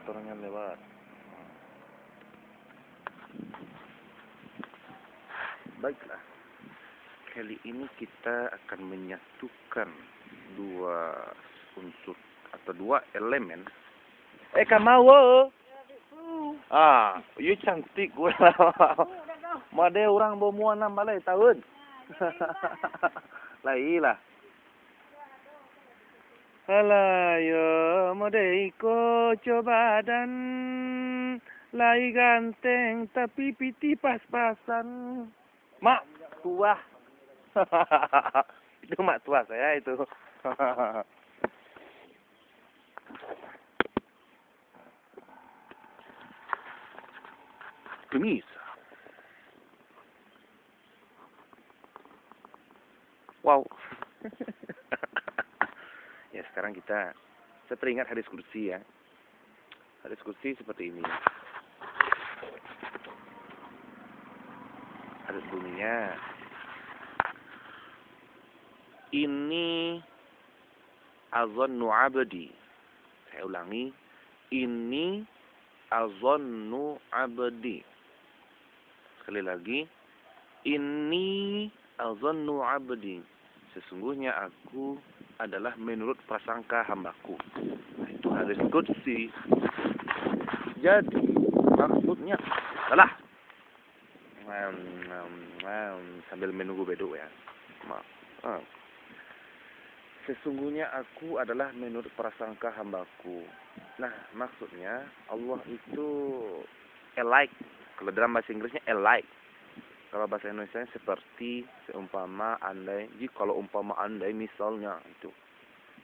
motornya lewat. Baiklah, kali ini kita akan menyatukan dua unsur atau dua elemen. Kamawo. You cantik gue. Made orang bawa muana balai tahun. Lah. Alah yo mode iko coba dan lai ganteng tapi piti pas-pasan. Mak tua. Itu mak tua saya itu. Pemirsa. Wow. Ya sekarang saya teringat hadis kursi ya. Hadis kursi seperti ini. Hadis bunyinya, ini azannu abdi. Saya ulangi, ini azannu abdi. Sekali lagi, ini azannu abdi. Sesungguhnya aku adalah menurut prasangka hambaku. Nah, itu hadis qudsi. Jadi maksudnya salah. Sambil menunggu beduk ya. Sesungguhnya aku adalah menurut prasangka hambaku. Nah, maksudnya Allah itu alike. Kalau dalam bahasa Inggrisnya alike. Kalau bahasa Indonesia seperti seumpama andai. Jadi kalau umpama andai misalnya itu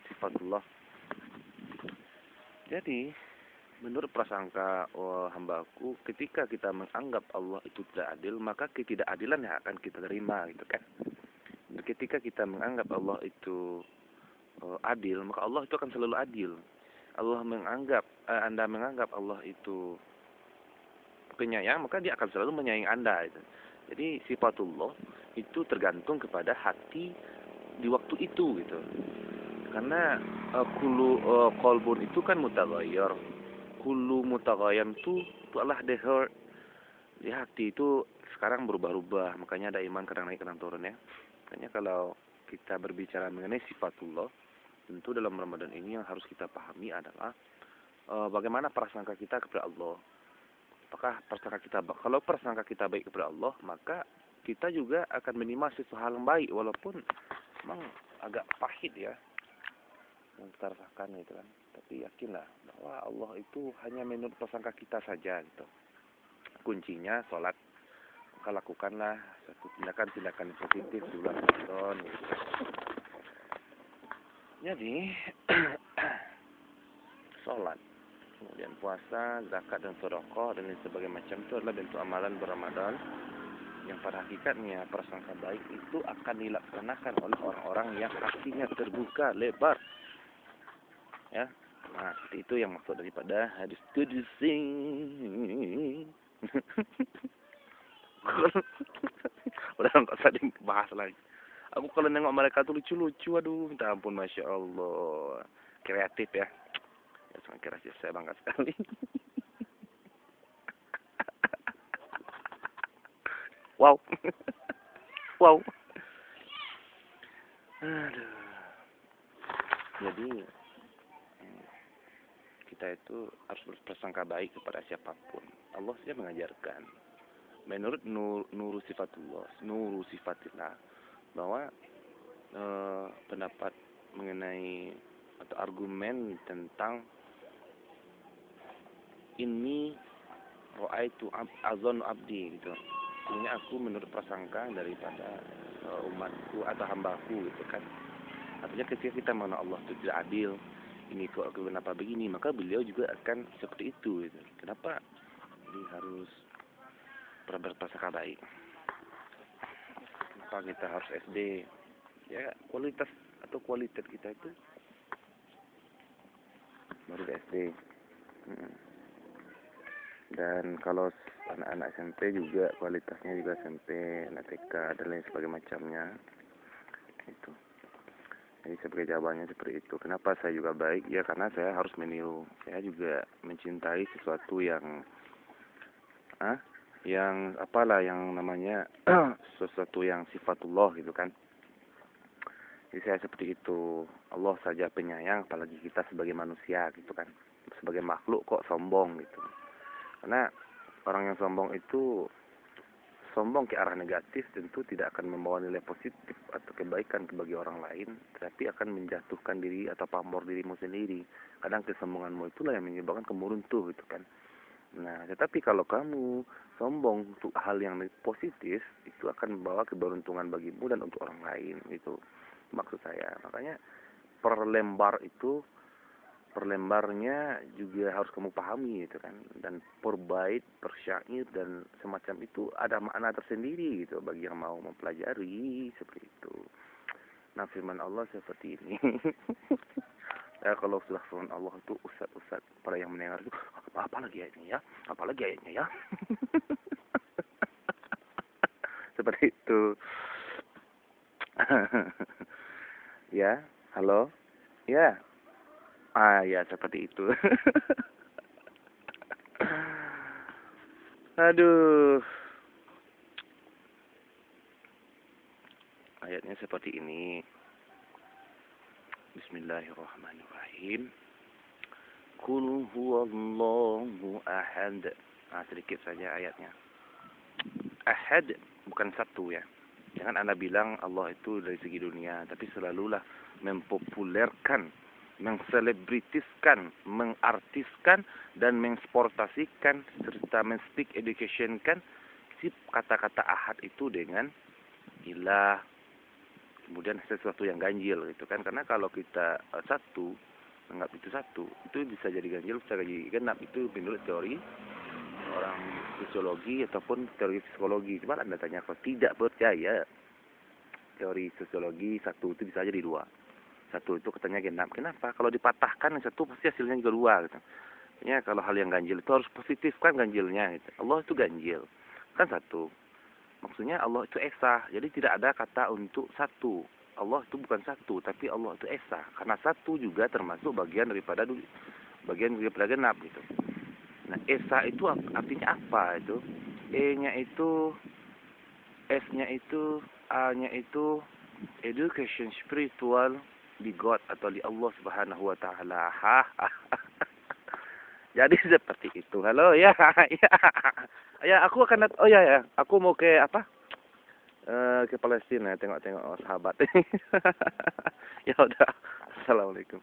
sifatullah. Jadi menurut prasangka hambaku, ketika kita menganggap Allah itu tidak adil, maka ketidakadilan yang akan kita terima, gitu kan. Ketika kita menganggap Allah itu adil, maka Allah itu akan selalu adil. Anda menganggap Allah itu penyayang, maka dia akan selalu menyayangi Anda. Gitu. Jadi sifatullah itu tergantung kepada hati di waktu itu, gitu. Karena qalbun itu kan mutaghayyir. Kullu mutaghayyir itu adalah the heart. Di hati itu sekarang berubah-ubah, makanya ada iman kadang naik kadang turun ya. Makanya kalau kita berbicara mengenai sifatullah, tentu dalam Ramadan ini yang harus kita pahami adalah bagaimana prasangka kita kepada Allah. Apakah kalau prasangka kita baik kepada Allah, maka kita juga akan menerima sesuatu hal yang baik, walaupun memang agak pahit ya yang kita rasakan gitu kan. Tapi yakinlah bahwa Allah itu hanya menurut prasangka kita saja gitu. Kuncinya sholat. Maka lakukanlah satu tindakan-tindakan positif di bulan Ramadan gitu. Jadi sholat, kemudian puasa, zakat dan sedekah dan lain sebagainya macam itu adalah bentuk amalan berRamadan yang pada hakikatnya prasangka baik itu akan dilaksanakan oleh orang-orang yang hatinya terbuka lebar. Ya, nah itu yang maksud daripada hadis qudsi. Udah nggak usah dibahas lagi. Aku kalau nengok mereka tuh lucu-lucu, aduh, minta ampun, masya Allah, kreatif ya. Ya sangat kreatif, saya bangga sekali. Wow, wow. Aduh. Jadi kita itu harus berprasangka baik kepada siapapun. Allah saja mengajarkan menurut nuru sifatillah bahwa pendapat mengenai atau argumen tentang ini ra'aitu azan abdi gitu. Ini aku menurut prasangka daripada umatku atau hambaku gitu kan. Artinya ketika kita mengenal Allah itu tidak adil, ini kok kenapa begini, maka beliau juga akan seperti itu gitu. Kenapa? Jadi harus berprasangka baik. Kenapa kita harus SD? Ya kualitas kita itu baru SD. Dan kalau anak-anak SMP juga kualitasnya juga SMP, anak TK dan lain sebagainya macamnya. Itu. Jadi sebagai jawabannya seperti itu. Kenapa saya juga baik? Ya karena saya harus meniru. Saya juga mencintai sesuatu yang apalah yang namanya sesuatu yang sifatullah gitu kan. Jadi saya seperti itu. Allah saja penyayang, apalagi kita sebagai manusia gitu kan. Sebagai makhluk kok sombong gitu. Karena orang yang sombong itu sombong ke arah negatif tentu tidak akan membawa nilai positif atau kebaikan bagi orang lain, tapi akan menjatuhkan diri atau pamor dirimu sendiri. Kadang kesombonganmu itulah yang menyebabkan kamu runtuh gitu kan. Nah, tetapi kalau kamu sombong untuk hal yang positif, itu akan membawa keberuntungan bagimu dan untuk orang lain. Itu maksud saya. Makanya perlembarnya juga harus kamu pahami gitu kan. Dan perbait, persyair dan semacam itu ada makna tersendiri gitu bagi yang mau mempelajari seperti itu. Nah, firman Allah seperti ini. Ya, kalau sudah firman Allah itu ustaz para yang mendengar itu apa lagi ayatnya ya? Apalagi ayatnya ya? Seperti itu. Ya, halo. Ya. Ya seperti itu. Aduh. Ayatnya seperti ini. Bismillahirrahmanirrahim. Qul huwallahu ahad. Nah, sedikit saja ayatnya. Ahad bukan satu ya. Jangan Anda bilang Allah itu dari segi dunia, tapi selalulah mempopulerkan, mengselebritiskan, mengartiskan dan mengsportasikan serta men-speak education-kan si kata-kata ahad itu dengan ilah, kemudian sesuatu yang ganjil gitu kan. Karena kalau kita satu anggap itu satu, itu bisa jadi ganjil, bisa jadi genap. Itu menurut teori orang sosiologi ataupun teori psikologi. Cuma Anda tanya, kalau tidak percaya teori sosiologi, satu itu bisa jadi dua. Satu itu katanya genap. Kenapa? Kalau dipatahkan yang satu pasti hasilnya juga dua gitu. Ya, kalau hal yang ganjil itu harus positif kan ganjilnya gitu. Allah itu ganjil. Kan satu. Maksudnya Allah itu esa. Jadi tidak ada kata untuk satu. Allah itu bukan satu, tapi Allah itu esa. Karena satu juga termasuk bagian daripada genap gitu. Nah, esa itu artinya apa itu? E-nya itu, S-nya itu, A-nya itu education spiritual di God atau di Allah Subhanahu wa taala. Jadi seperti itu. Halo ya. Ya. Ya, aku akan aku mau ke apa? Ke Palestina tengok-tengok sahabat. Ya udah. Assalamualaikum.